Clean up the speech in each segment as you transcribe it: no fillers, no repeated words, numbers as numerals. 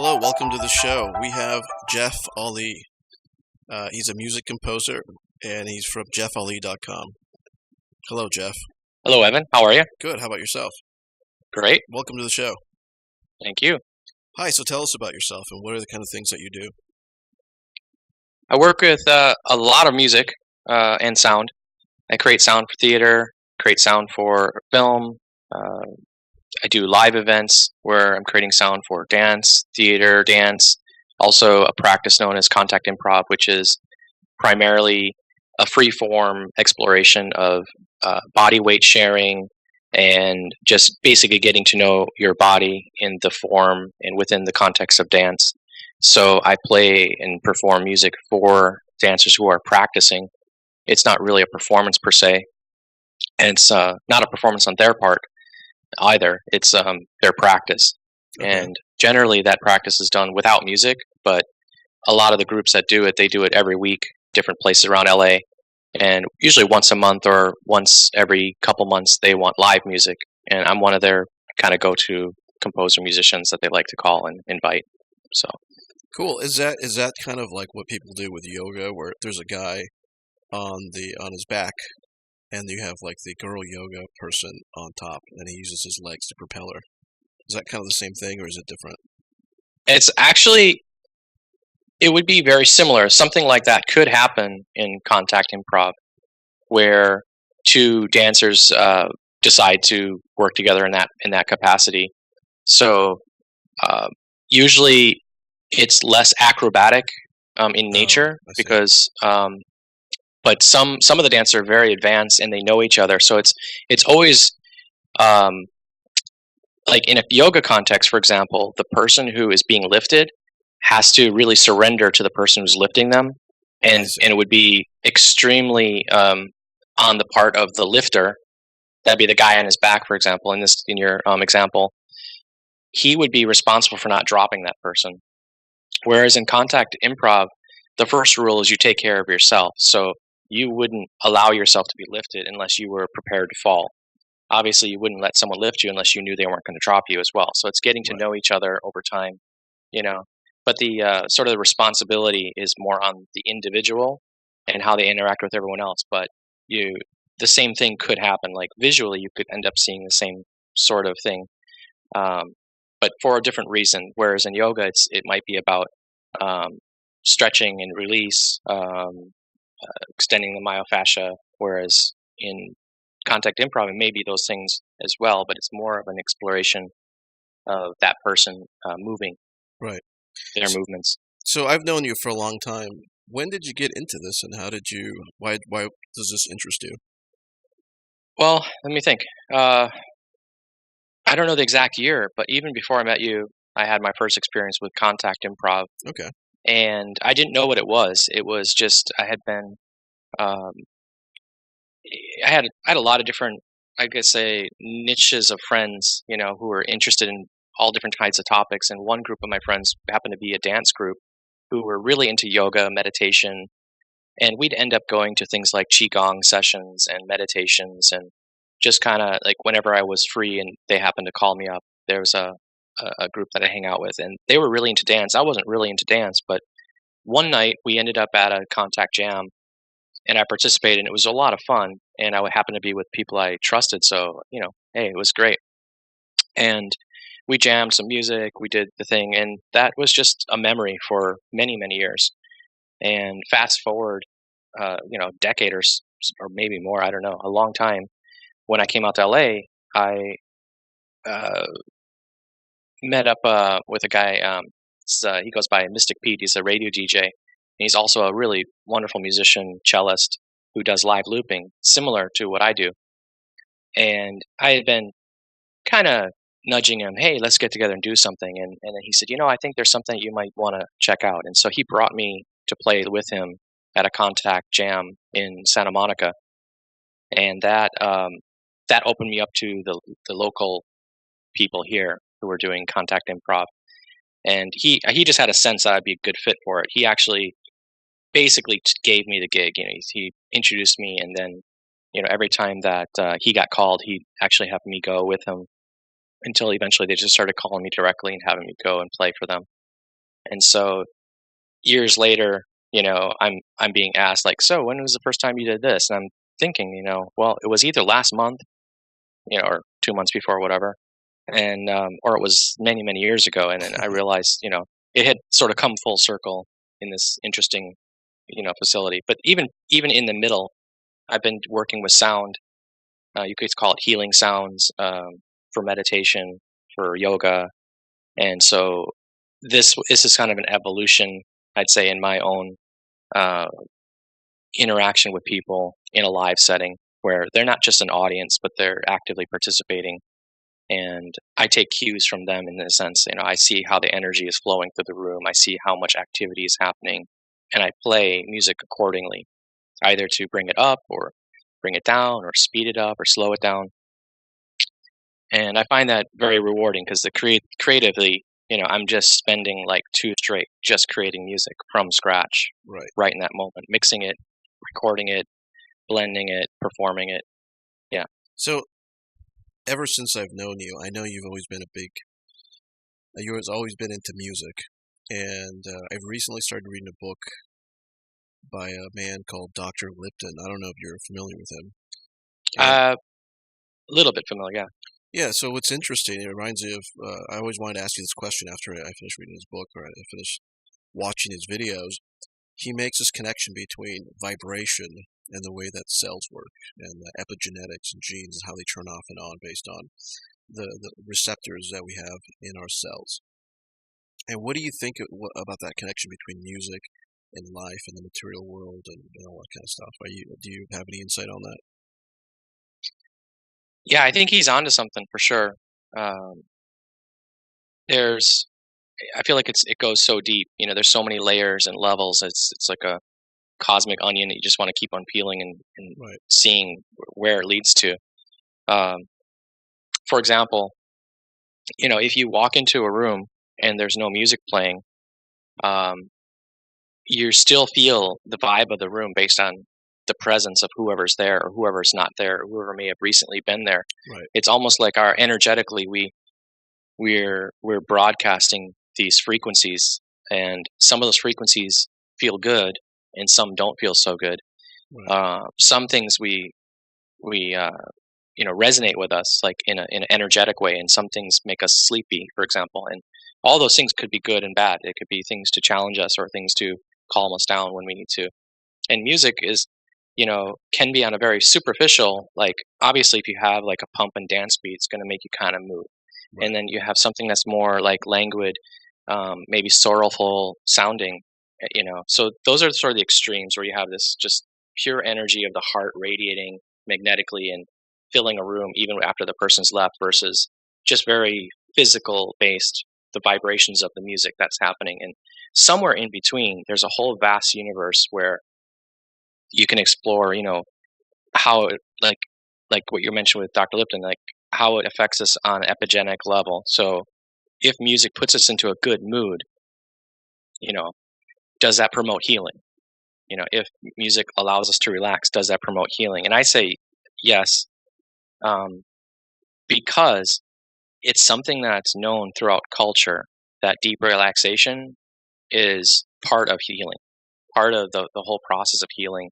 Hello, welcome to the show. We have Jeff Ali. He's a music composer, and he's from jeffali.com. Hello, Jeff. Hello, Evan. How are you? Good. How about yourself? Great. Welcome to the show. Thank you. Hi, so tell us about yourself, and what are the kind of things that you do? I work with a lot of music and sound. I create sound for theater, create sound for film. I do live events where I'm creating sound for dance, theater, dance. Also, a practice known as contact improv, which is primarily a free-form exploration of body weight sharing and just basically getting to know your body in the form and within the context of dance. So I play and perform music for dancers who are practicing. It's not really a performance per se, and it's not a performance on their part either. It's their practice. Okay. And generally that practice is done without music, but a lot of the groups that do it, they do it every week, different places around LA. And usually once a month or once every couple months, they want live music. And I'm one of their kind of go-to composer musicians that they like to call and invite. So Cool. Is that kind of like what people do with yoga, where there's a guy on his back, and you have like the girl yoga person on top, and he uses his legs to propel her. Is that kind of the same thing, or is it different? it's actually, it would be very similar. Something like that could happen in contact improv, where two dancers decide to work together in that capacity. So usually it's less acrobatic in nature I see. because, but some of the dancers are very advanced and they know each other. So it's always um, like in a yoga context, for example, the person who is being lifted has to really surrender to the person who's lifting them, I and see. it would be extremely on the part of the lifter. That'd be the guy on his back, for example. In your example, he would be responsible for not dropping that person. Whereas in contact improv, the first rule is you take care of yourself. So you wouldn't allow yourself to be lifted unless you were prepared to fall. Obviously, you wouldn't let someone lift you unless you knew they weren't going to drop you as well. So it's getting to Right. know each other over time, you know. But the sort of the responsibility is more on the individual and how they interact with everyone else. But the same thing could happen. Like visually, you could end up seeing the same sort of thing, um, but for a different reason. Whereas in yoga, it might be about stretching and release, extending the myofascia. Whereas in contact improv, it may be those things as well, but it's more of an exploration of that person moving Right. their movements. So I've known you for a long time. When did you get into this, and why does this interest you? Well, let me think. I don't know the exact year, but even before I met you, I had my first experience with contact improv, Okay. and I didn't know what it was. It was just I had been, um, I had a lot of different, I guess, say niches of friends, who were interested in all different kinds of topics. And one group of my friends happened to be a dance group who were really into yoga, meditation, and we'd end up going to things like qigong sessions and meditations, and just kind of like whenever I was free and they happened to call me up, there was a group that I hang out with, and they were really into dance. I wasn't really into dance, but one night we ended up at a contact jam, and I participated, and it was a lot of fun. And I would happen to be with people I trusted, so hey, it was great. And we jammed some music, we did the thing, and that was just a memory for many, many years. And fast forward, decade or maybe more, I don't know, a long time. When I came out to LA, I uh, met up with a guy. He goes by Mystic Pete. He's a radio DJ. And he's also a really wonderful musician, cellist who does live looping, similar to what I do. And I had been kind of nudging him, hey, let's get together and do something. And then he said, I think there's something you might want to check out. And so he brought me to play with him at a contact jam in Santa Monica. And that opened me up to the local people here who were doing contact improv. And he just had a sense that I'd be a good fit for it. He actually basically gave me the gig. He introduced me, and then every time that he got called, he'd actually have me go with him until eventually they just started calling me directly and having me go and play for them. And so years later, I'm being asked like, so when was the first time you did this? And I'm thinking, well, it was either last month, or 2 months before, whatever, and or it was many many years ago. And then I realized, it had sort of come full circle in this interesting, facility. But even in the middle, I've been working with sound. You could call it healing sounds, for meditation, for yoga. And so this is kind of an evolution, I'd say, in my own uh, interaction with people in a live setting where they're not just an audience, but they're actively participating. And I take cues from them in a sense. I see how the energy is flowing through the room. I see how much activity is happening, and I play music accordingly, either to bring it up or bring it down or speed it up or slow it down. And I find that very rewarding because creatively, I'm just spending like two straight just creating music from scratch, Right. right in that moment, mixing it, recording it, blending it, performing it. Yeah. So ever since I've known you, I know you've always been into music, and I've recently started reading a book by a man called Dr. Lipton. I don't know if you're familiar with him. A little bit familiar. Yeah, so what's interesting, it reminds me of, I always wanted to ask you this question after I finished reading his book or I finished watching his videos. He makes this connection between vibration and the way that cells work, and the epigenetics and genes and how they turn off and on based on the receptors that we have in our cells. And what do you think about that connection between music and life and the material world and all that kind of stuff? Do you have any insight on that? Yeah, I think he's onto something for sure. Um, there's, I feel like it goes so deep. There's so many layers and levels. It's like a cosmic onion that you just want to keep on peeling and Right. seeing where it leads to. Um, for example, if you walk into a room and there's no music playing, um, you still feel the vibe of the room based on the presence of whoever's there or whoever's not there, or whoever may have recently been there. Right. It's almost like our energetically we're broadcasting these frequencies, and some of those frequencies feel good and some don't feel so good. Right. Some things we resonate with us like in an energetic way, and some things make us sleepy, for example. And all those things could be good and bad. It could be things to challenge us or things to calm us down when we need to. And music is, can be on a very superficial, like, obviously if you have like a pump and dance beat, it's going to make you kind of move. Right. And then you have something that's more like languid, maybe sorrowful sounding, so those are sort of the extremes where you have this just pure energy of the heart radiating magnetically and filling a room even after the person's left, versus just very physical based, the vibrations of the music that's happening. And somewhere in between there's a whole vast universe where you can explore, how it, like what you mentioned with Dr. Lipton, like how it affects us on an epigenetic level. So if music puts us into a good mood, you know, does that promote healing? If music allows us to relax, does that promote healing? And I say yes, um, because it's something that's known throughout culture that deep relaxation is part of healing, part of the whole process of healing.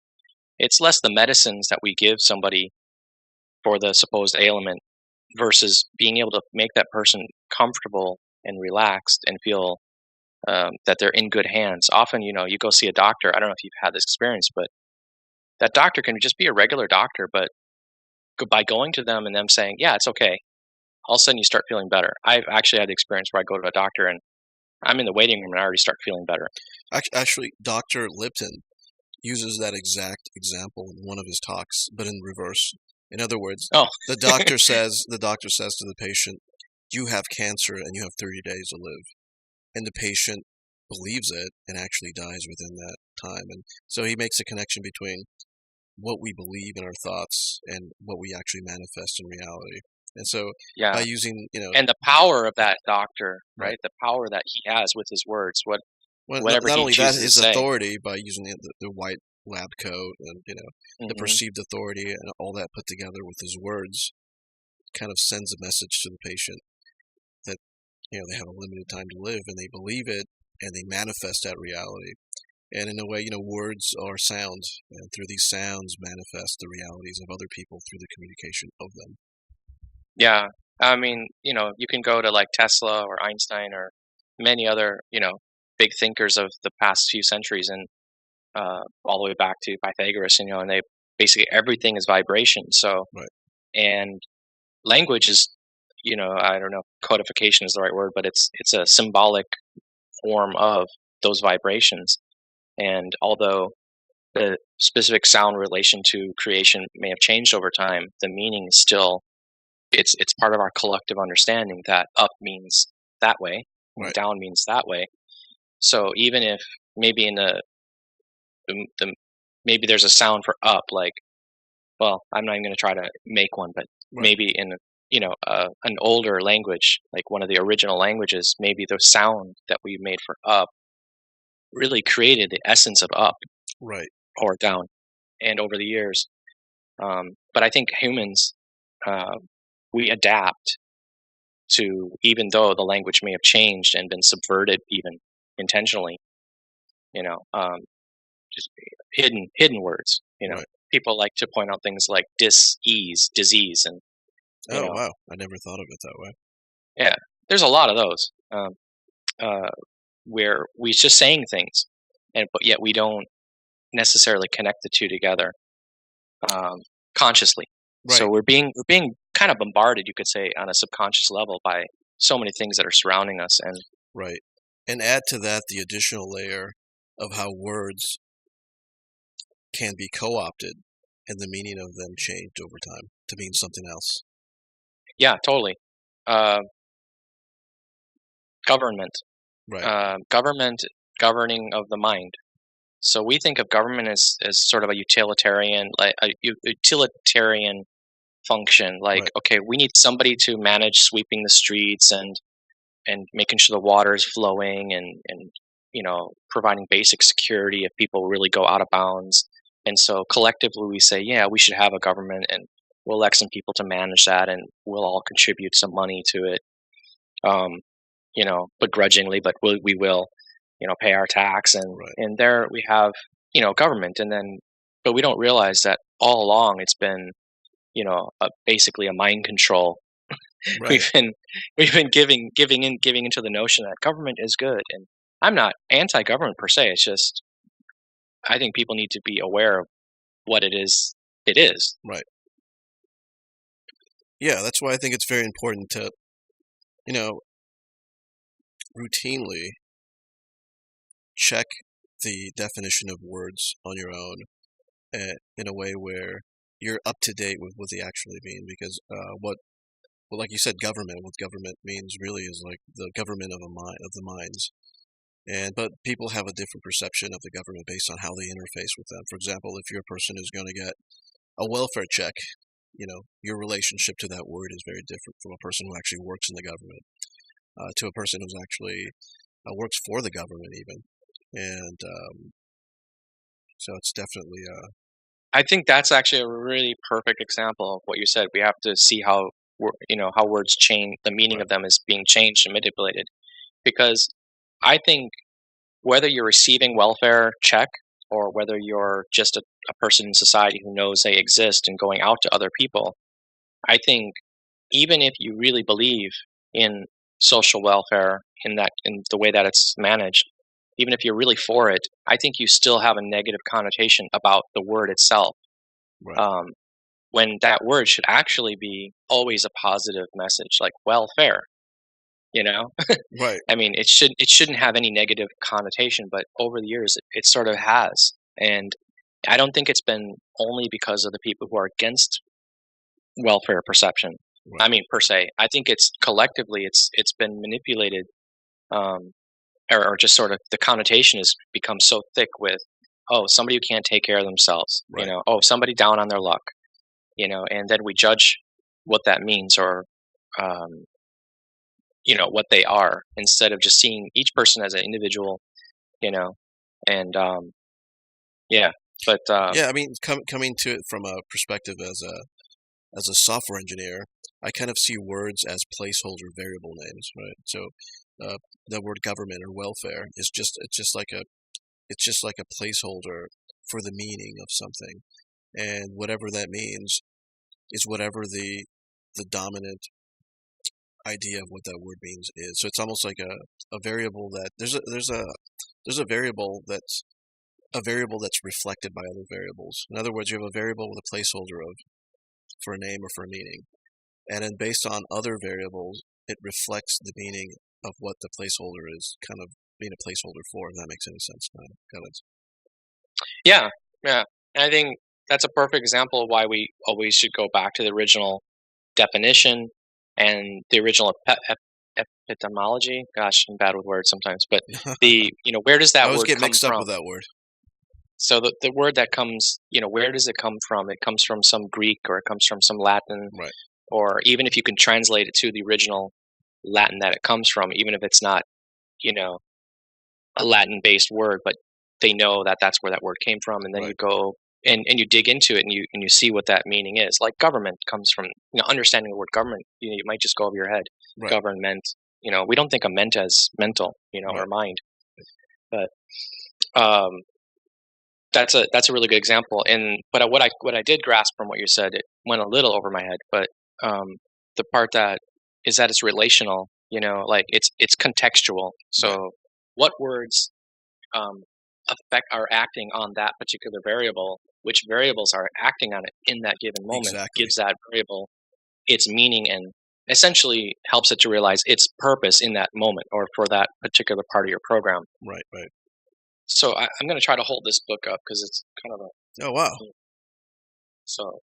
It's less the medicines that we give somebody for the supposed ailment versus being able to make that person comfortable and relaxed and feel that they're in good hands. Often, you go see a doctor. I don't know if you've had this experience, but that doctor can just be a regular doctor, but by going to them and them saying, "Yeah, it's okay," all of a sudden you start feeling better. I've actually had the experience where I go to a doctor and I'm in the waiting room and I already start feeling better. Actually, Dr. Lipton uses that exact example in one of his talks, but in reverse. In other words, Oh, the doctor says to the patient, "You have cancer and you have 30 days to live." And the patient believes it and actually dies within that time. And so he makes a connection between what we believe in our thoughts and what we actually manifest in reality. And so by yeah. using, And the power of that doctor, right. right? The power that he has with his words, Well, whatever not he only that, chooses to his say. authority by using the white lab coat and the Hmm. perceived authority and all that put together with his words kind of sends a message to the patient that they have a limited time to live and they believe it, and they manifest that reality. And in a way, words are sound, and through these sounds manifest the realities of other people through the communication of them. Yeah. I mean, you can go to like Tesla or Einstein or many other, big thinkers of the past few centuries and all the way back to Pythagoras, and they basically everything is vibration. So, Right. and language is, I don't know, if codification is the right word, but it's a symbolic form of those vibrations. And although the specific sound relation to creation may have changed over time, the meaning is still it's part of our collective understanding that up means that way and Right. down means that way. So even if maybe in the maybe there's a sound for up, like, well, I'm not even going to try to make one, but Right. maybe in an older language, like one of the original languages, maybe the sound that we made for up really created the essence of up Right. or down, and over the years. But I think humans, uh, we adapt to, even though the language may have changed and been subverted even intentionally, you know, um, just hidden words. Right. People like to point out things like dis-ease, disease, and you Oh, know, wow. I never thought of it that way. yeah, there's a lot of those uh, where we're just saying things, and but yet we don't necessarily connect the two together um, consciously. So Right. we're being kind of bombarded, you could say, on a subconscious level by so many things that are surrounding us, and Right. And add to that the additional layer of how words can be co-opted and the meaning of them changed over time to mean something else. yeah, totally. Uh, government, Right. government, governing of the mind. So we think of government as sort of a utilitarian, like a utilitarian function. Like, Right. okay, we need somebody to manage sweeping the streets and making sure the water is flowing and providing basic security if people really go out of bounds. And so collectively we say, yeah, we should have a government and we'll elect some people to manage that and we'll all contribute some money to it. Um, begrudgingly, but we will, pay our tax Right. and there we have, government and then but we don't realize that all along it's been, basically a mind control. Right. We've been giving into the notion that government is good, and I'm not anti-government per se. It's just I think people need to be aware of what it is. It is. Right. Yeah, that's why I think it's very important to, you know, routinely check the definition of words on your own in a way where you're up to date with what they actually mean. Because well, like you said, what government means really is like the government of the minds. But people have a different perception of the government based on how they interface with them. For example, if you're a person who's going to get a welfare check, your relationship to that word is very different from a person who actually works in the government, to a person who's actually works for the government even. And so it's definitely I think that's actually a really perfect example of what you said. We have to see how how words change. The meaning right, of them is being changed and manipulated. Because I think whether you're receiving welfare check or whether you're just a person in society who knows they exist and going out to other people, I think even if you really believe in social welfare in the way that it's managed, even if you're really for it, I think you still have a negative connotation about the word itself. right, Um, when that word should actually be always a positive message, like welfare. You know, right, I mean, it shouldn't have any negative connotation, but over the years, it sort of has, and I don't think it's been only because of the people who are against welfare perception. I right, mean, per se, I think it's collectively, it's been manipulated, um, or just sort of the connotation has become so thick with, oh, somebody who can't take care of themselves, right, oh, somebody down on their luck, and then we judge what that means or um, what they are instead of just seeing each person as an individual, you know, and yeah, but yeah. I mean, coming to it from a perspective as a software engineer, I kind of see words as placeholder variable names, right? So the word government or welfare is just like a placeholder for the meaning of something, and whatever that means is whatever the dominant idea of what that word means is. So it's almost like a variable that there's a variable that's reflected by other variables. In other words, you have a variable with a placeholder for a name or for a meaning, and then based on other variables, it reflects the meaning of what the placeholder is kind of being a placeholder for. If that makes any sense, kind of. Yeah, yeah. And I think that's a perfect example of why we always should go back to the original definition and the original epistemology. Gosh, I'm bad with words sometimes, but where does I that always word get come mixed up from? with that word. So the word that comes, where does it come from? It comes from some Greek, or it comes from some Latin, Right. or even if you can translate it to the original Latin that it comes from, even if it's not, a Latin-based word, but they know that that's where that word came from, and then Right. you go and you dig into it, and you see what that meaning is. Like government comes from, understanding the word government. You might just go over your head. Right. Government. We don't think of ment as mental, Right. or mind, but that's a really good example. But what I did grasp from what you said, it went a little over my head, but the part that is that it's relational, like it's contextual. So Right. what words are acting on that particular variable, which variables are acting on it in that given moment, Exactly. gives that variable its meaning and essentially helps it to realize its purpose in that moment or for that particular part of your program. Right. Right. So I'm going to try to hold this book up because it's kind of a. Oh wow. So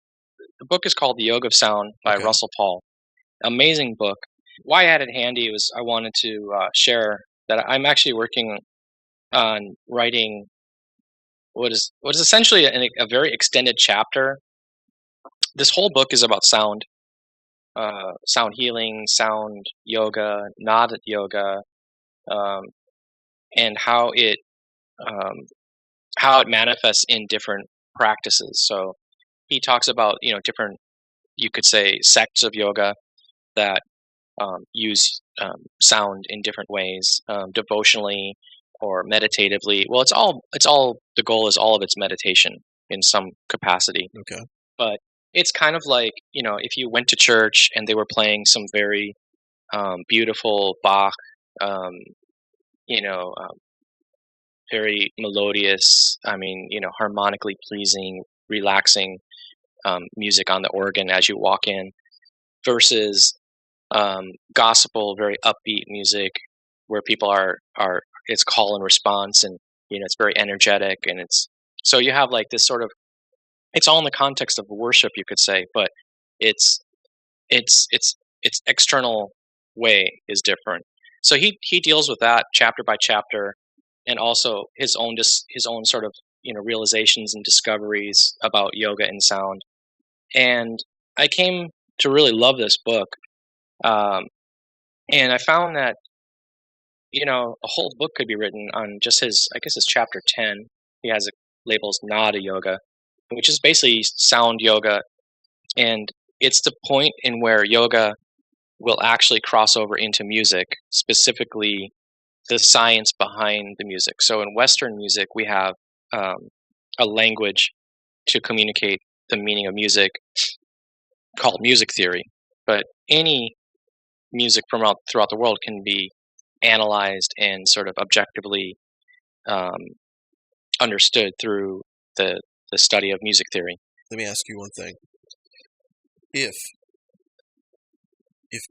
the book is called The Yoga of Sound by Okay. Russell Paul. Amazing book. Why I had it handy was I wanted to share that I'm actually working on writing what is essentially a very extended chapter. This whole book is about sound, sound healing, sound yoga, nada yoga, um, and um, how it manifests in different practices. So he talks about different, you could say, sects of yoga that use sound in different ways, devotionally or meditatively. Well, it's all the goal is all of it's meditation in some capacity. Okay. But it's kind of like if you went to church and they were playing some very beautiful Bach, um, you know, um, very melodious. I mean, harmonically pleasing, relaxing music on the organ as you walk in, versus gospel, very upbeat music where people are it's call and response, and it's very energetic, and it's so you have like this sort of, it's all in the context of worship, you could say, but it's its external way is different. So he deals with that chapter by chapter, and also his own sort of realizations and discoveries about yoga and sound. And I came to really love this book, um, and I found that a whole book could be written on just his, I guess it's chapter 10. He has it labels Nada Yoga, which is basically sound yoga, and it's the point in where yoga will actually cross over into music, specifically the science behind the music. So in Western music, we have a language to communicate the meaning of music called music theory, but any music from throughout the world can be analyzed and sort of objectively um, understood through the study of music theory. Let me ask you one thing. If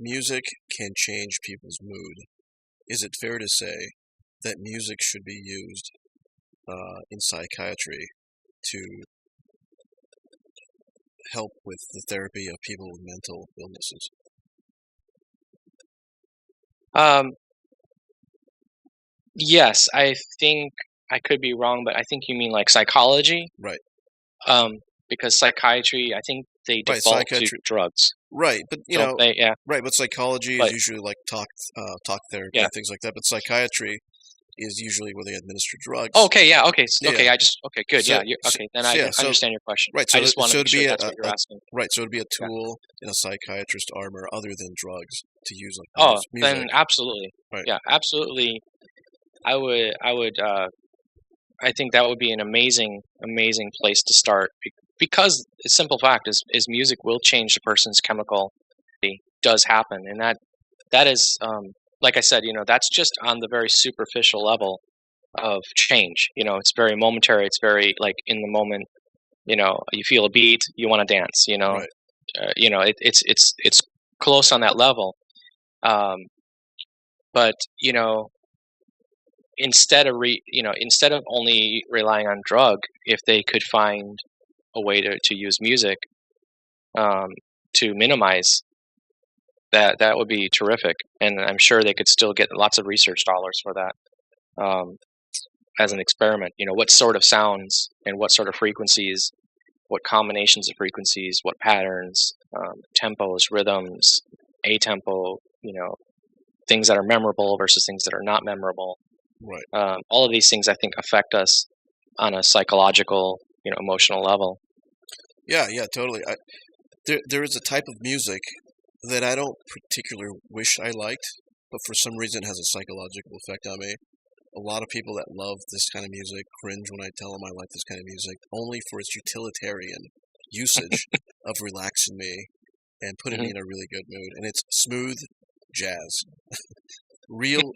music can change people's mood, is it fair to say that music should be used in psychiatry to help with the therapy of people with mental illnesses? Yes, I think I could be wrong, but I think you mean like psychology. Right. Because psychiatry, I think they default to drugs. Right, but yeah. Right, but psychology is usually like talk therapy, yeah. things like that. But psychiatry, is usually where they administer drugs. Oh, okay, yeah, okay, okay. Yeah. Okay, good, So- yeah. Okay, then so- I yeah, so- understand your question. Right. I just want to it'd make sure be that's what you're asking. right. So it'd be a Yeah. tool in a psychiatrist's armor other than drugs to use like Oh, music. then absolutely, Right. yeah, absolutely. I would. I think that would be an amazing place to start because the simple fact is music will change the person's chemical. It does happen, and that is like I said, that's just on the very superficial level of change. It's very momentary. It's very like in the moment. You feel a beat, you want to dance. Right. It's close on that level. But instead of only relying on drug, if they could find a way to use music to minimize that, that would be terrific. And I'm sure they could still get lots of research dollars for that as an experiment. What sort of sounds and what sort of frequencies, what combinations of frequencies, what patterns, tempos, rhythms, atempo, things that are memorable versus things that are not memorable. Right. All of these things, I think, affect us on a psychological, emotional level. Yeah, totally. There is a type of music that I don't particularly wish I liked, but for some reason it has a psychological effect on me. A lot of people that love this kind of music cringe when I tell them I like this kind of music, only for its utilitarian usage of relaxing me and putting me in a really good mood. And it's smooth jazz. Real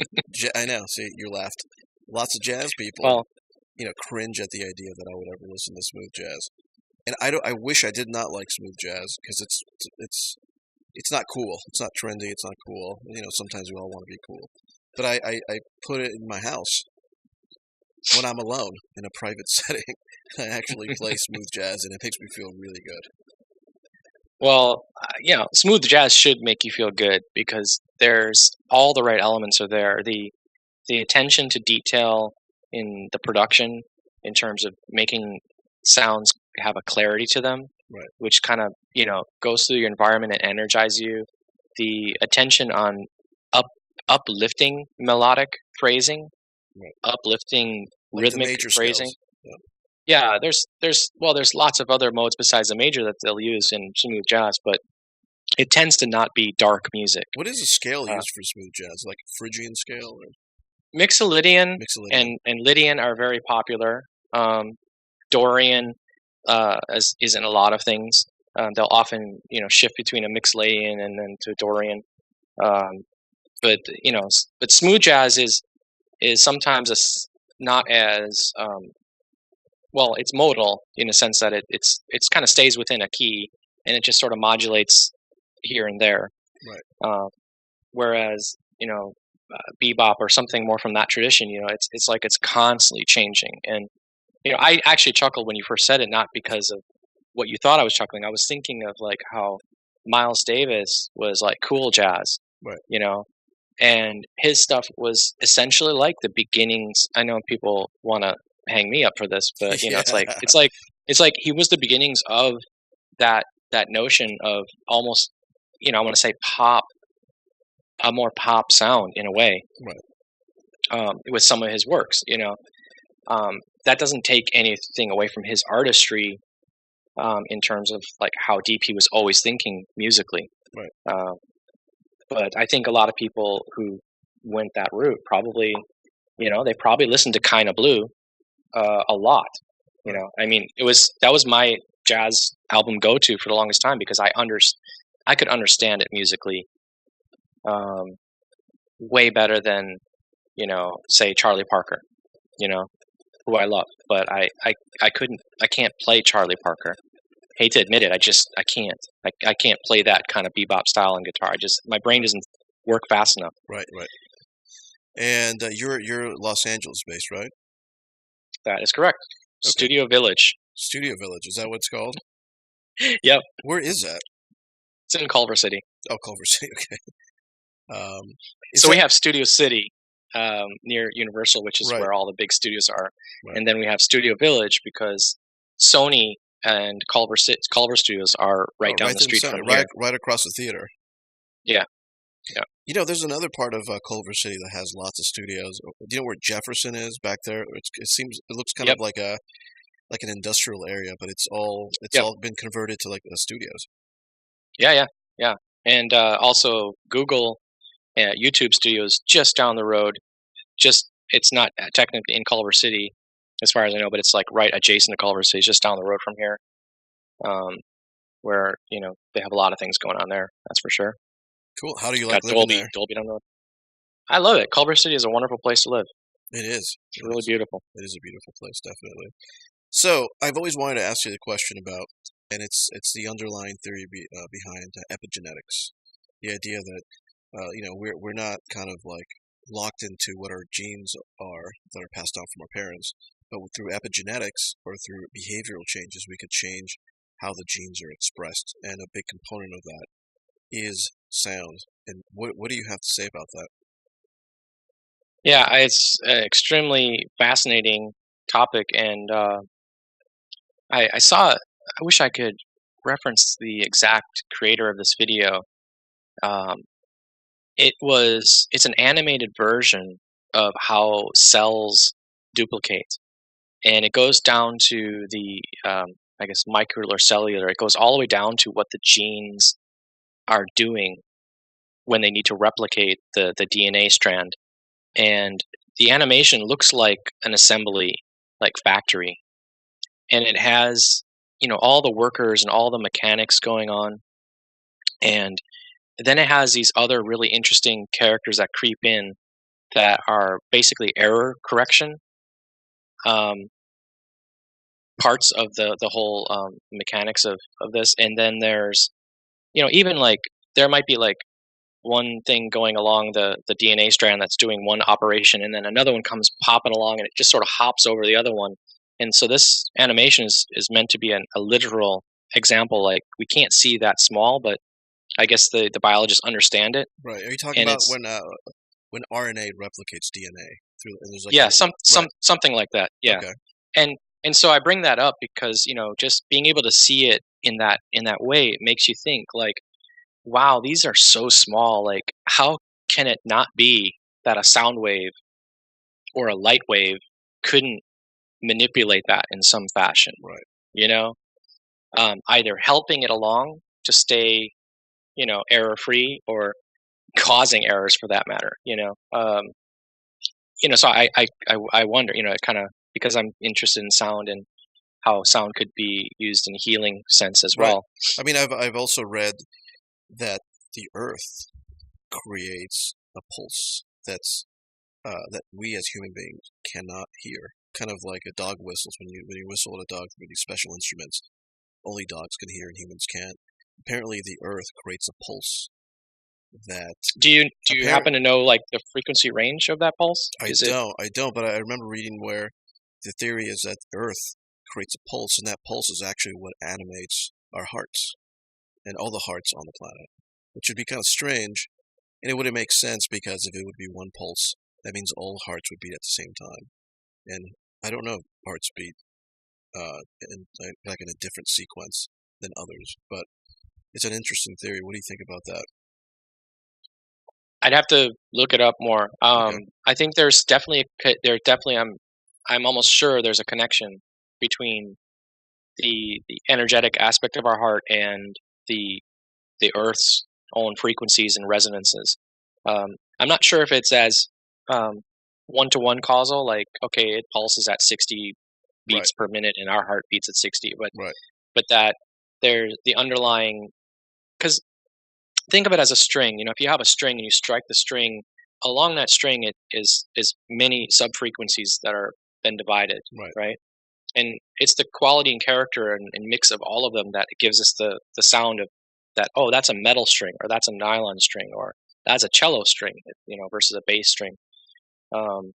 I know, see, you laughed. Lots of jazz people, cringe at the idea that I would ever listen to smooth jazz. And I wish I did not like smooth jazz because it's not cool. It's not trendy. It's not cool. Sometimes we all want to be cool. But I put it in my house when I'm alone in a private setting. I actually play smooth jazz, and it makes me feel really good. Well, smooth jazz should make you feel good because there's all the right elements are there. The attention to detail in the production, in terms of making sounds have a clarity to them, right, which kind of goes through your environment and energizes you. The attention on uplifting melodic phrasing, right, uplifting like rhythmic phrasing. Scales. Yeah, there's lots of other modes besides the major that they'll use in smooth jazz, but it tends to not be dark music. What is a scale used for smooth jazz? Like Phrygian scale? Or? Mixolydian and Lydian are very popular. Dorian is in a lot of things. They'll often shift between a Mixolydian and then to Dorian. But smooth jazz is sometimes not as it's modal in a sense that it's kind of stays within a key and it just sort of modulates here and there. Right. Whereas bebop or something more from that tradition, it's like it's constantly changing. And I actually chuckled when you first said it, not because of what you thought I was chuckling. I was thinking of like how Miles Davis was like cool jazz, right? And his stuff was essentially like the beginnings. I know people want to hang me up for this, but it's like he was the beginnings of that notion of almost I want to say pop, a more pop sound in a way, right? With some of his works, that doesn't take anything away from his artistry, in terms of like how deep he was always thinking musically, right? But I think a lot of people who went that route probably, they probably listened to Kinda Blue a lot. I mean, that was my jazz album go-to for the longest time because I could understand it musically way better than, say Charlie Parker, who I love. But I can't play Charlie Parker. Hate to admit it, I can't. I can't play that kind of bebop style on guitar. My brain doesn't work fast enough. Right. And you're Los Angeles based, right? That is correct. Okay. Studio Village. Studio Village, is that what it's called? Yep. Where is that? It's in Culver City. Oh, Culver City. Okay. So we have Studio City near Universal, which is right. where all the big studios are, right. And then we have Studio Village because Sony and Culver Studios are right down the street from here. Right across the theater. Yeah. Yeah. There's another part of Culver City that has lots of studios. Do you know where Jefferson is back there? It looks kind of Yep. like an industrial area, but it's Yep. all been converted to like studios. Yeah. Yeah. Yeah. And also Google YouTube Studios just down the road. Just it's not technically in Culver City, as far as I know, but it's like right adjacent to Culver City, it's just down the road from here. Um, where they have a lot of things going on there. That's for sure. Cool. How do you like Got living there? Dolby down the road. I love it. Culver City is a wonderful place to live. It is. It's really beautiful. It is a beautiful place, definitely. So I've always wanted to ask you the question about, and it's the underlying theory behind epigenetics, the idea that we're not kind of like locked into what our genes are that are passed down from our parents, but through epigenetics or through behavioral changes, we could change how the genes are expressed, and a big component of that is sound. And what do you have to say about that? Yeah, it's an extremely fascinating topic, and I saw. I wish I could reference the exact creator of this video. Um, it's an animated version of how cells duplicate, and it goes down to the I guess micro or cellular. It goes all the way down to what the genes are doing when they need to replicate the DNA strand. And the animation looks like an assembly like factory, and it has all the workers and all the mechanics going on, and then it has these other really interesting characters that creep in that are basically error correction um, parts of the whole mechanics of this. And then there's even like there might be like one thing going along the DNA strand that's doing one operation, and then another one comes popping along, and it just sort of hops over the other one. And so this animation is meant to be a literal example. Like we can't see that small, but I guess the biologists understand it, Right. Are you talking and about it's when RNA replicates DNA through, and there's like yeah, right? something like that. Yeah, Okay. and so I bring that up because just being able to see it in that way, it makes you think like, wow, these are so small. Like, how can it not be that a sound wave or a light wave couldn't manipulate that in some fashion? Right. You know, either helping it along to stay, error free, or causing errors for that matter. So I wonder, it kind of because I'm interested in sound and how sound could be used in healing sense as Right. well. I mean, I've also read that the Earth creates a pulse that we as human beings cannot hear. Kind of like a dog whistles when you whistle at a dog through these special instruments. Only dogs can hear and humans can't. Apparently, the Earth creates a pulse that Do you happen to know like the frequency range of that pulse? Is it I don't, but I remember reading where the theory is that Earth creates a pulse, and that pulse is actually what animates our hearts and all the hearts on the planet, which would be kind of strange, and it wouldn't make sense because if it would be one pulse, that means all hearts would beat at the same time. And I don't know if hearts beat like in a different sequence than others, but it's an interesting theory. What do you think about that? I'd have to look it up more. Okay. I think there's definitely I'm almost sure there's a connection between the energetic aspect of our heart and the the Earth's own frequencies and resonances. I'm not sure if it's as one to one causal, like okay, it pulses at 60 Right. beats per minute and our heart beats at 60, Right. but that there's the underlying because think of it as a string. If you have a string and you strike the string, along that string it is many sub frequencies that are then divided, Right. right? And it's the quality and character and mix of all of them that gives us the sound of that. Oh, that's a metal string, or that's a nylon string, or that's a cello string, versus a bass string. Um,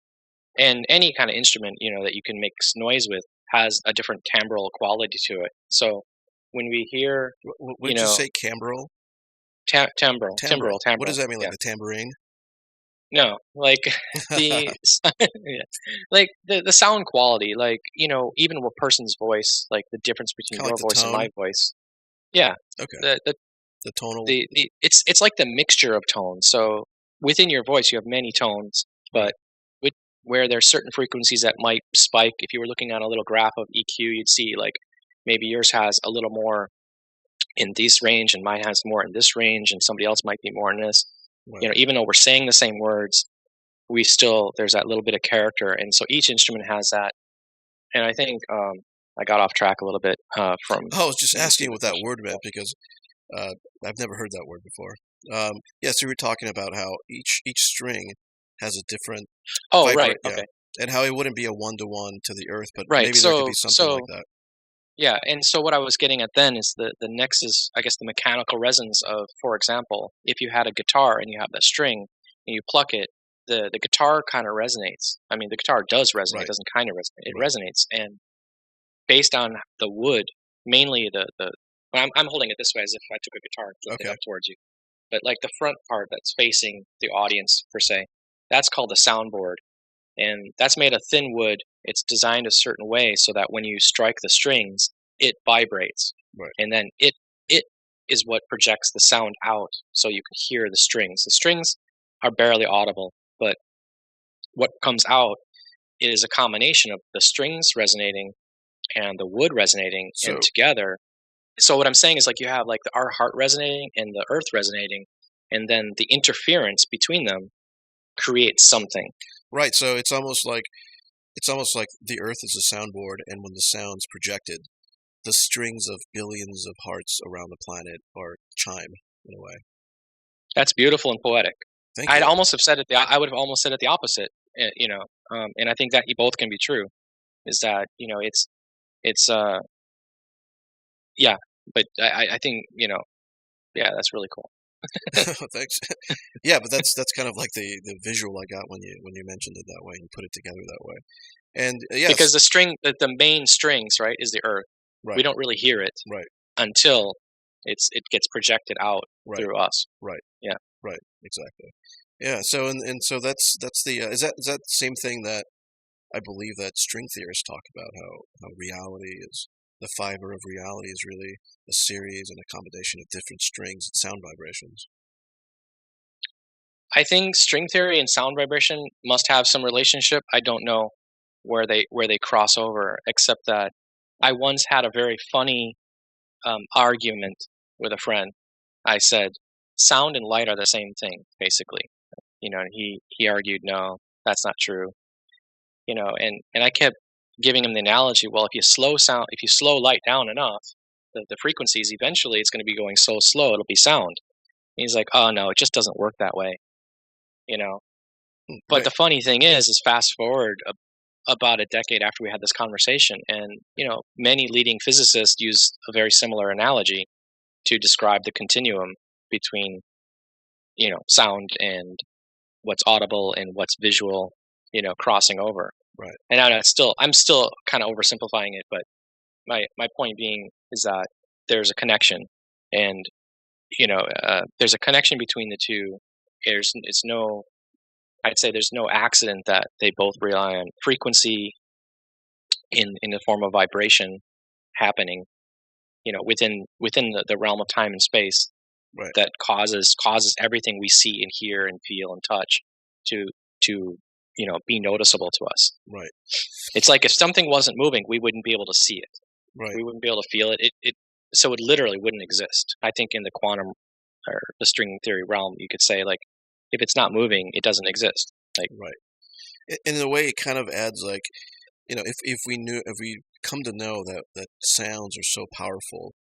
and any kind of instrument, that you can make noise with has a different timbral quality to it. So when we hear, What you did you know, say? Cambrel? timbral, Timbral. What does that mean? Like yeah. a tambourine? No, like the yeah, like the sound quality, like even a person's voice, like the difference between Kind of like your the voice and tone. my voice. Yeah, Okay. the The tonal. It's like the mixture of tones. So within your voice, you have many tones, Right. but with where there's certain frequencies that might spike. If you were looking at a little graph of EQ, you'd see like maybe yours has a little more in this range and mine has more in this range, and somebody else might be more in this. Right. You know, even though we're saying the same words, we still there's that little bit of character, and so each instrument has that. And I think I got off track a little bit from Oh, I was just answering asking the what that question. word meant because uh, I've never heard that word before. Yeah, so we were talking about how each string has a different Oh, right. vibrate, yeah, Okay. and how it wouldn't be a one-to-one to the earth, but Right. maybe there could be something like So that. yeah, and so what I was getting at then is the next is I guess the mechanical resonance of, for example, if you had a guitar and you have that string and you pluck it, the guitar kind of resonates. I mean, the guitar does resonate. It Right, doesn't kind of resonate. It right. resonates, and based on the wood, mainly the. Well, I'm holding it this way as if I took a guitar and flipped it Okay, up towards you. But like the front part that's facing the audience per se, that's called a soundboard, and that's made of thin wood. It's designed a certain way so that when you strike the strings, it vibrates, right. and then it is what projects the sound out, so you can hear the strings. The strings are barely audible, but what comes out is a combination of the strings resonating and the wood resonating, and So, together. So what I'm saying is like you have like our heart resonating and the earth resonating, and then the interference between them creates something. right, so it's almost like the earth is a soundboard, and when the sound's projected, the strings of billions of hearts around the planet are chime in a way. That's beautiful and poetic. Thank I'd you. almost have said it. I would have almost said it the opposite. You know, and I think that you both can be true. Is that it's yeah, but I think yeah, that's really cool. Thanks. Yeah, but that's kind of like the visual I got when you mentioned it that way and you put it together that way. And yes, Because the main strings, right, is the earth. We right, don't really hear it right, until it gets projected out right, through us. right, Yeah. right, exactly. Yeah, so and so that's the is that the same thing that I believe that string theorists talk about how reality is the fiber of reality is really a series and a combination of different strings and sound vibrations. I think string theory and sound vibration must have some relationship. I don't know where they cross over, except that I once had a very funny argument with a friend. I said, "Sound and light are the same thing, basically." And he argued, "No, that's not true." And I kept giving him the analogy. Well, if you slow light down enough, the frequencies eventually it's going to be going so slow it'll be sound. And he's like, "Oh no, it just doesn't work that way." You know. But Right. the funny thing is fast forward about a decade after we had this conversation, and many leading physicists use a very similar analogy to describe the continuum between sound and what's audible and what's visual, crossing over. Right. And I'm still kind of oversimplifying it, but my point being is that there's a connection, and there's a connection between the two. It's no I'd say there's no accident that they both rely on frequency in the form of vibration happening, within the realm of time and space Right. that causes everything we see and hear and feel and touch to to be noticeable to us. Right. It's like if something wasn't moving, we wouldn't be able to see it. Right. We wouldn't be able to feel it. So it literally wouldn't exist. I think in the quantum or the string theory realm, you could say like if it's not moving, it doesn't exist. Like Right. In a way, it kind of adds like if we come to know that sounds are so powerful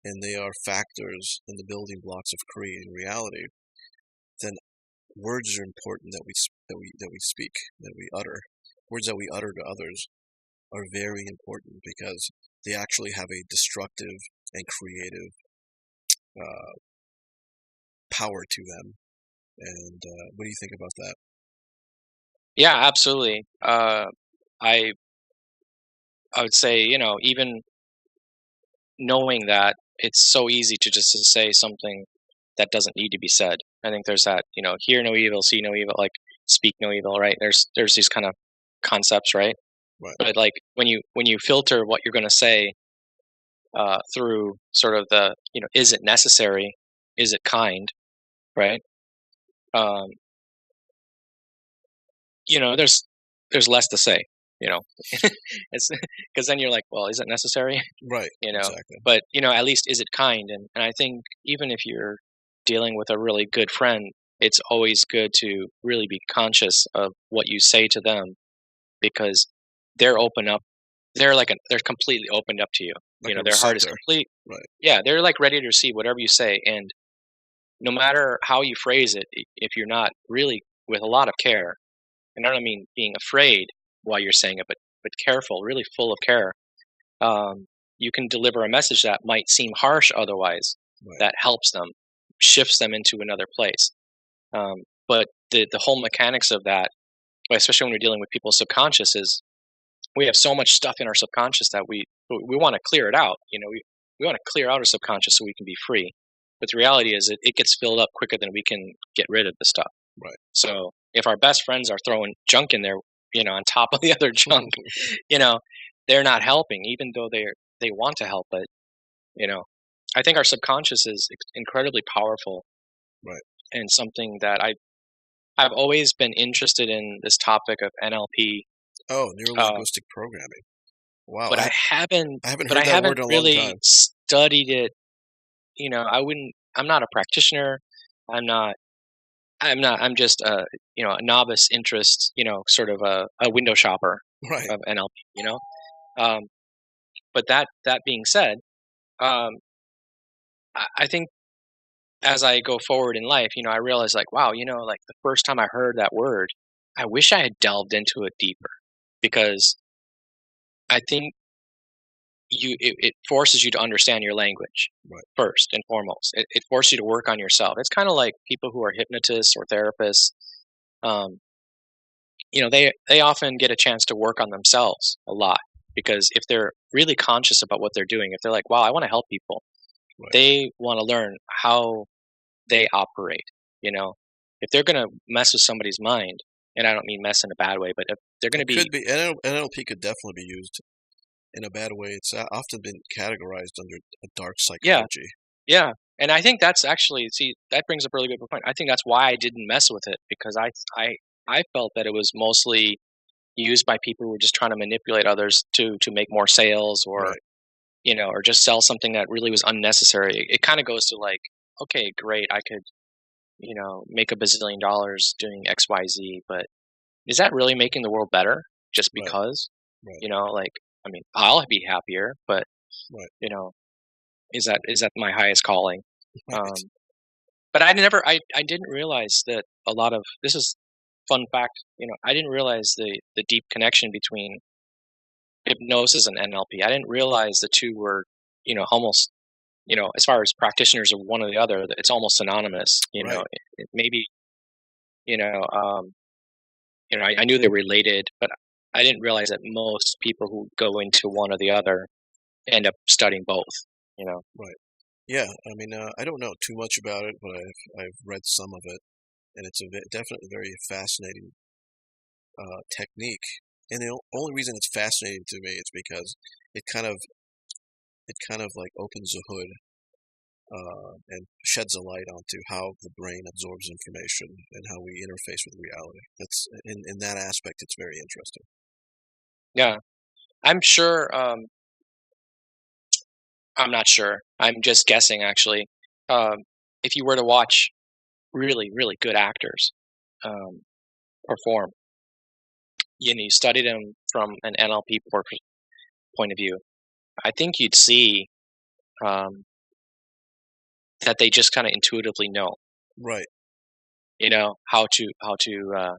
and they are factors in the building blocks of creating reality, then words are important that we speak, that we utter. Words that we utter to others are very important because they actually have a destructive and creative uh, power to them. And what do you think about that? yeah, absolutely. I I would say even knowing that it's so easy to say something that doesn't need to be said. I think there's that, hear no evil, see no evil, like speak no evil, right? There's these kind of concepts, right? Right. But like when you filter what you're going to say through sort of the, is it necessary? is it kind, right? Um, there's less to say, you know. It's because then you're like, well, is it necessary? Right. You know, Exactly. but at least is it kind? And I think even if you're dealing with a really good friend, it's always good to really be conscious of what you say to them because they're open up. They're completely opened up to you. Like a Their heart is receptor. complete. Right. Yeah, they're like ready to receive whatever you say, and no matter how you phrase it, if you're not really with a lot of care, and I don't mean being afraid while you're saying it, but careful, really full of care, you can deliver a message that might seem harsh otherwise, Right. that helps them, shifts them into another place. But the whole mechanics of that, especially when we're dealing with people's subconscious, is we have so much stuff in our subconscious that we want to clear it out. We want to clear out our subconscious so we can be free. But the reality is, it gets filled up quicker than we can get rid of the stuff. Right. So if our best friends are throwing junk in there, on top of the other junk, you know, they're not helping, even though they want to help. But you know, I think our subconscious is incredibly powerful, Right. and something that I've always been interested in this topic of NLP. Oh, neuro-linguistic programming. Wow. But I haven't I haven't but heard I that haven't word in a long really time. studied it. I'm not a practitioner. I'm not I'm just a novice interest, sort of a window shopper Right. of NLP. Um, but that being said, um, I think as I go forward in life, I realize like, wow, like the first time I heard that word, I wish I had delved into it deeper because I think it forces you to understand your language Right. first and foremost. It forces you to work on yourself. It's kind of like people who are hypnotists or therapists. Um, they often get a chance to work on themselves a lot because if they're really conscious about what they're doing, if they're like, wow, I want to help people, Right. they want to learn how they operate. You know, if they're going to mess with somebody's mind, and I don't mean mess in a bad way, but if they're going to It be, could be NLP could definitely be used in a bad way. It's often been categorized under a dark yeah, psychology. yeah. And I think that's actually, see, that brings up a really good point. I think that's why I didn't mess with it because I felt that it was mostly used by people who were just trying to manipulate others to make more sales, or Right. or just sell something that really was unnecessary. It kind of goes to like, okay, great, I could make $1 bazillion doing XYZ, but is that really making the world better just Right. because? Right. Like, I mean, I'll be happier, but Right. you know, is that my highest calling? Right. Um, but I didn't realize that a lot of this is fun fact. I didn't realize the deep connection between hypnosis and NLP. I didn't realize the two were, almost, as far as practitioners of one or the other, that it's almost synonymous. Right. It maybe, you know, um, I knew they were related, but I didn't realize that most people who go into one or the other end up studying both. Right. Yeah. I mean, I don't know too much about it, but I've read some of it, and it's definitely very fascinating technique. And the only reason it's fascinating to me is because it kind of like opens the hood and sheds a light onto how the brain absorbs information and how we interface with reality. That's in that aspect, it's very interesting. Yeah, I'm sure. I'm not sure. I'm just guessing, actually. Um, if you were to watch really, really good actors um, perform, you study them from an NLP point of view, I think you'd see um, that they just kind of intuitively know, Right. how to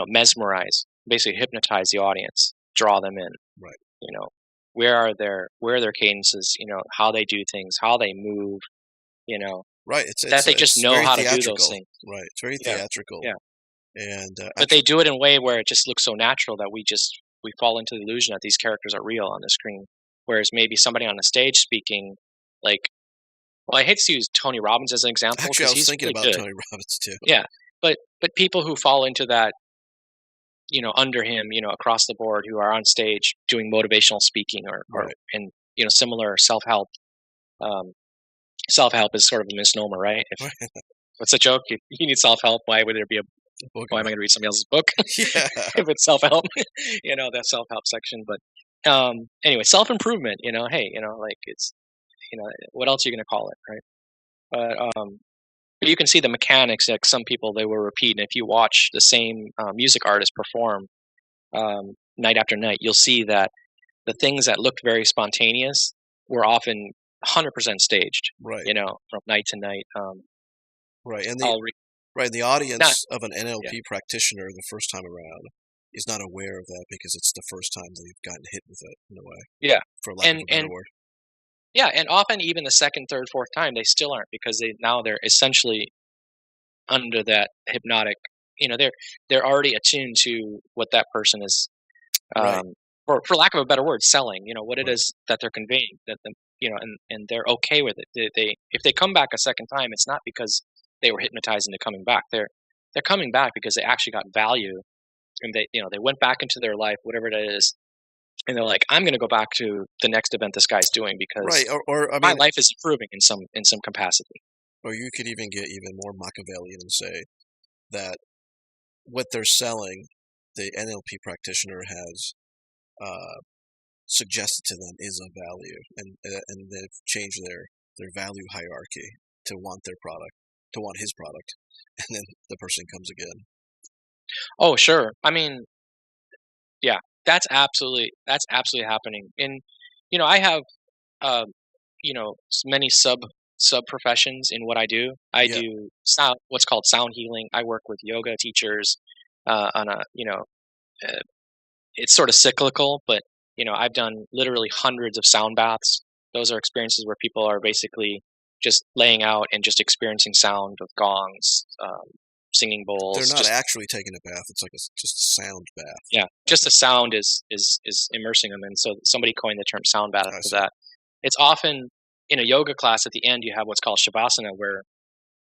mesmerize, basically hypnotize the audience, draw them in. Right. You know, where are their cadences? How they do things, how they move. You know, Right. that they just It's know very how to do those theatrical. things. Right. It's very Yeah, theatrical. yeah. And But they do it in a way where it just looks so natural that we fall into the illusion that these characters are real on the screen. Whereas maybe somebody on the stage speaking, like, well, I hate to use Tony Robbins as an example actually, I because was he's thinking really about good. Tony Robbins too. Yeah, but people who fall into that, under him, across the board, who are on stage doing motivational speaking or Right. and similar self help, um, self-help is sort of a misnomer, right? What's a joke? You need self-help. Why would there be why am I going to read somebody else's book Yeah. if it's self-help? That self-help section. But anyway, self-improvement. Hey, like it's what else are you going to call it, right? But you can see the mechanics. Like some people, they will repeat, and if you watch the same music artist perform night after night, you'll see that the things that looked very spontaneous were often 100% staged. Right. From night to night. Right. And I'll re- the not audience of an yeah. NLP practitioner the first time around is not aware of that because it's the first time they've gotten hit with it in a way, Yeah. for lack of a better word. Yeah, and often even the second, third, fourth time they still aren't because they're essentially under that hypnotic. They're already attuned to what that person is, Right. or for lack of a better word, selling. What it Right. is that they're conveying. And they're okay with it. They if they come back a second time, it's not because they were hypnotized into coming back. They're coming back because they actually got value, and they went back into their life, whatever it is, and they're like, I'm going to go back to the next event this guy's doing because Right. Or I my mean, life is improving in some capacity. or you could even get even more Machiavellian and say that what they're selling, the NLP practitioner has suggested to them is of value, and they've changed their value hierarchy to want their product, to want his product, and then the person comes again. Oh, sure. I mean, yeah, that's absolutely happening. And I have many sub professions in what I do. I Yeah. do what's called sound healing. I work with yoga teachers on a it's sort of cyclical, but I've done literally hundreds of sound baths. Those are experiences where people are basically just laying out and just experiencing sound of gongs, singing bowls. They're not just actually taking a bath. It's like just a sound bath. Yeah, just the sound is immersing them, and so somebody coined the term sound bath for that. It's often in a yoga class at the end you have what's called shavasana, where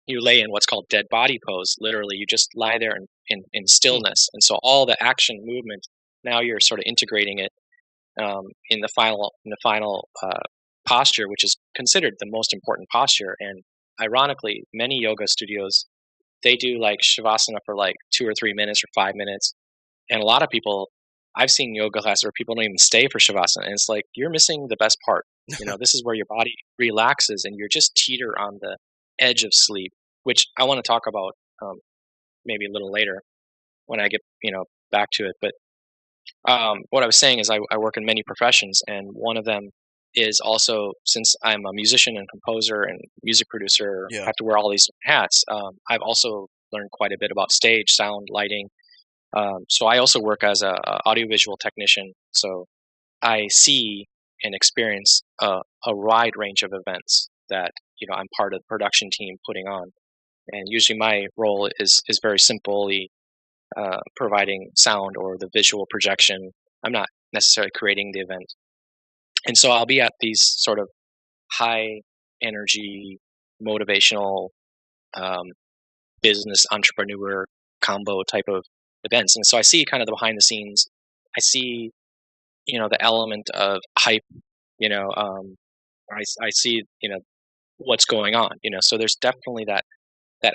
you lay in what's called dead body pose. Literally, you just lie there in stillness, and so all the action movement, now you're sort of integrating it in the final posture, which is considered the most important posture. And ironically, many yoga studios, they do like shavasana for like 2 or 3 minutes or 5 minutes, and a lot of people, I've seen yoga classes where people don't even stay for shavasana, and it's like you're missing the best part. This is where your body relaxes, and you're just teeter on the edge of sleep, which I want to talk about maybe a little later when I get back to it. But what I was saying is I work in many professions, and one of them is also, since I'm a musician and composer and music producer, Yeah. I have to wear all these hats. I've also learned quite a bit about stage, sound, lighting. So I also work as a audiovisual technician. So I see and experience a wide range of events that I'm part of the production team putting on. And usually my role is very simply providing sound or the visual projection. I'm not necessarily creating the event. And so I'll be at these sort of high energy, motivational, business entrepreneur combo type of events. And so I see kind of the behind the scenes. I see, the element of hype, I see, what's going on, so there's definitely that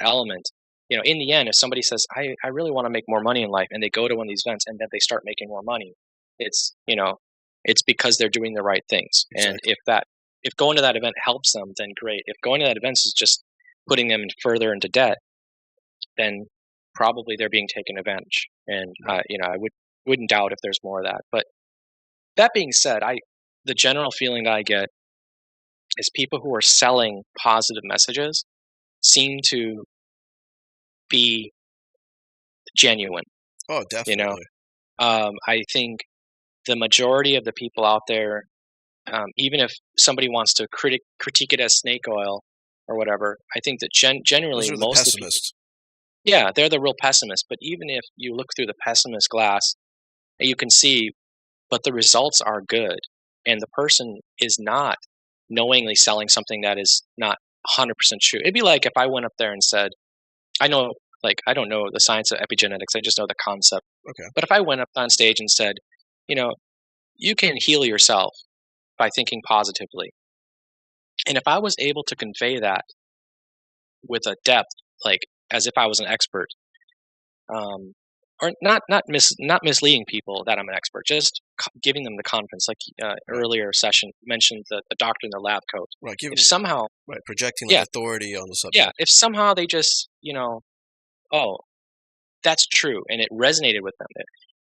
element. In the end, if somebody says, I really want to make more money in life, and they go to one of these events and then they start making more money, it's, it's because they're doing the right things. Exactly. And if going to that event helps them, then great. If going to that event is just putting them further into debt, then probably they're being taken advantage. And I wouldn't doubt if there's more of that. But that being said, the general feeling that I get is people who are selling positive messages seem to be genuine. Oh, definitely. I think the majority of the people out there, even if somebody wants to critique it as snake oil or whatever, I think that generally Those are the most of the pessimists. yeah, they're the real pessimists. But even if you look through the pessimist glass, you can see, but the results are good, and the person is not knowingly selling something that is not 100% true. It'd be like if I went up there and said, I don't know the science of epigenetics, I just know the concept. Okay. But if I went up on stage and said, you can heal yourself by thinking positively, And if I was able to convey that with a depth, like as if I was an expert, um, or not misleading people that I'm an expert, just giving them the confidence. Like Right. earlier session mentioned the doctor in the lab coat. Right. If somehow, Right. Projecting like yeah, authority on the yeah, subject. if somehow they just oh, that's true, and it resonated with them.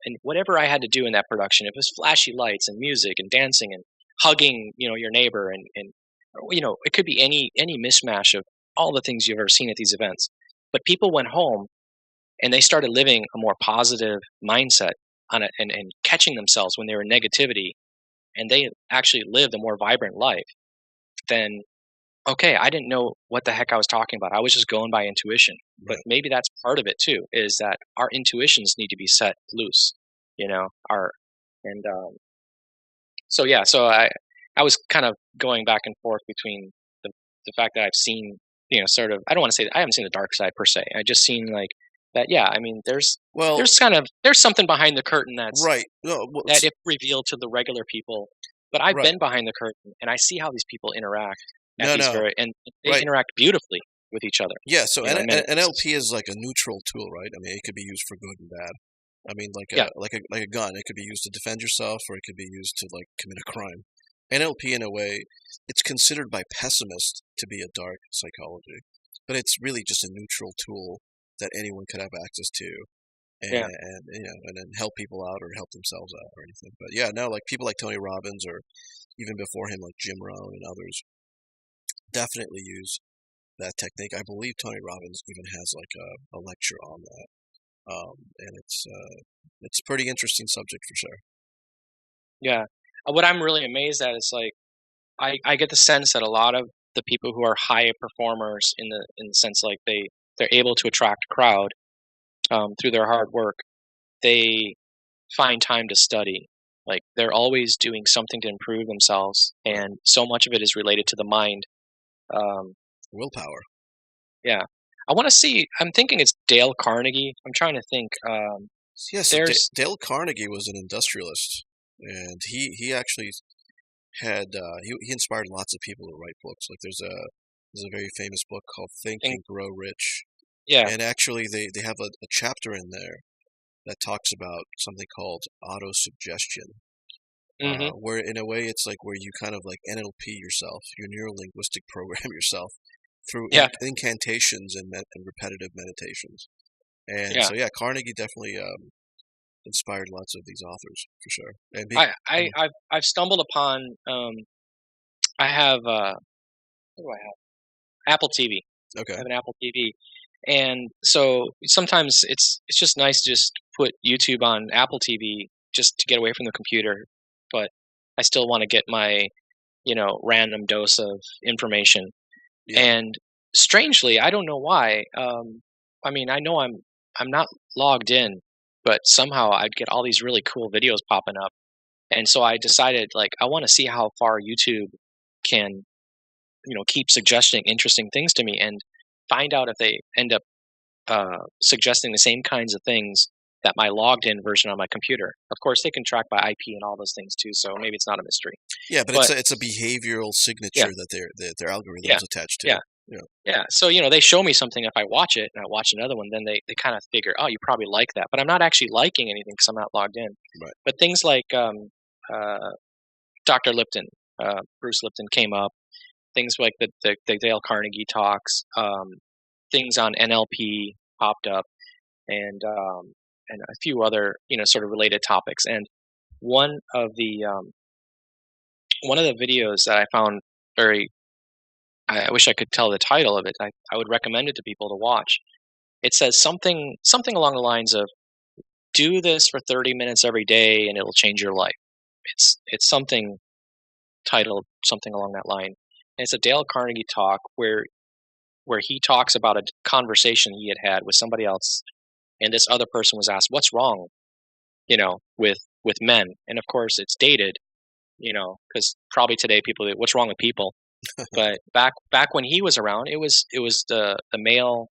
And whatever I had to do in that production, if it was flashy lights and music and dancing and hugging, your neighbor, and it could be any mishmash of all the things you've ever seen at these events. But people went home and they started living a more positive mindset on it, and catching themselves when they were in negativity, and they actually lived a more vibrant life. Then okay, I didn't know what the heck I was talking about. I was just going by intuition. But Right. maybe that's part of it too, is that our intuitions need to be set loose, our and so yeah, so I was kind of going back and forth between the fact that I've seen, sort of, I don't want to say I haven't seen the dark side per se. I just seen like that, yeah, I mean Well, there's something behind the curtain right. No, well, that if revealed to the regular people. But I've right. been behind the curtain and I see how these people interact at No, these no. and they Right. interact beautifully with each other, Yeah. So in many cases. NLP is like a neutral tool, right? I mean, it could be used for good and bad. I mean, Yeah. like a gun. It could be used to defend yourself, or it could be used to like commit a crime. NLP, in a way, it's considered by pessimists to be a dark psychology, but it's really just a neutral tool that anyone could have access to, Yeah. and then help people out or help themselves out or anything. But yeah, no, like people like Tony Robbins or even before him, like Jim Rohn and others, definitely use that technique. I believe Tony Robbins even has like a lecture on that, and it's a pretty interesting subject for sure. Yeah. What I'm really amazed at is like I get the sense that a lot of the people who are high performers in the sense like they're able to attract a crowd through their hard work, they find time to study. Like they're always doing something to improve themselves, Right. and so much of it is related to the mind. Um, Willpower. yeah, I want to see. I'm thinking it's Dale Carnegie. I'm trying to think. Yeah, so There's Dale Carnegie was an industrialist, and he actually had he inspired lots of people to write books. Like there's a very famous book called Think think, and Grow Rich, yeah. and actually they have a chapter in there that talks about something called autosuggestion, Hmm. where in a way it's like where you kind of like NLP yourself, you neuro-linguistic program yourself through Yeah. incantations and repetitive meditations. And Yeah. so yeah, Carnegie definitely inspired lots of these authors for sure. And I, I I've stumbled upon. I have what do I have? Apple TV. I okay, have an Apple TV, and so sometimes it's just nice to just put YouTube on Apple TV just to get away from the computer, but I still want to get my random dose of information. yeah, And strangely, I don't know why. I mean, I know I'm not logged in, but somehow I'd get all these really cool videos popping up, and so I decided like I want to see how far YouTube can keep suggesting interesting things to me and find out if they end up suggesting the same kinds of things that my logged in version on my computer. Of course, they can track by IP and all those things too, so maybe it's not a mystery. yeah. But But it's a behavioral yeah, signature that their yeah, algorithms attached to. yeah, Yeah, yeah. So they show me something. If I watch it and I watch another one, then they kind of figure, oh, you probably like that. But I'm not actually liking anything because I'm not logged in. right. But things like uh, Dr. Lipton, Bruce Lipton came up. Things like the Dale Carnegie talks, things on NLP popped up, and a few other sort of related topics. And one of the um, one of the videos that I found very, I wish I could tell the title of it. I would recommend it to people to watch. It says something along the lines of do this for 30 minutes every day and it'll change your life. It's something titled something along that line. And it's a Dale Carnegie talk where he talks about a conversation he had with somebody else, and this other person was asked, "What's wrong, with men?" And of course, it's dated, because probably today people, "What's wrong with people?" But back when he was around, it was the male,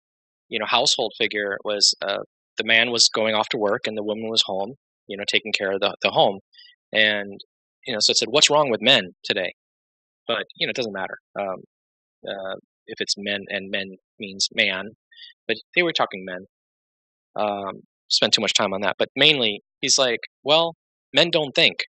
household figure was the man was going off to work and the woman was home, taking care of the home, and so it said, "What's wrong with men today?" but it doesn't matter. If it's men and men means man, but they were talking men. Spent too much time on that, but mainly he's like, well, men don't think.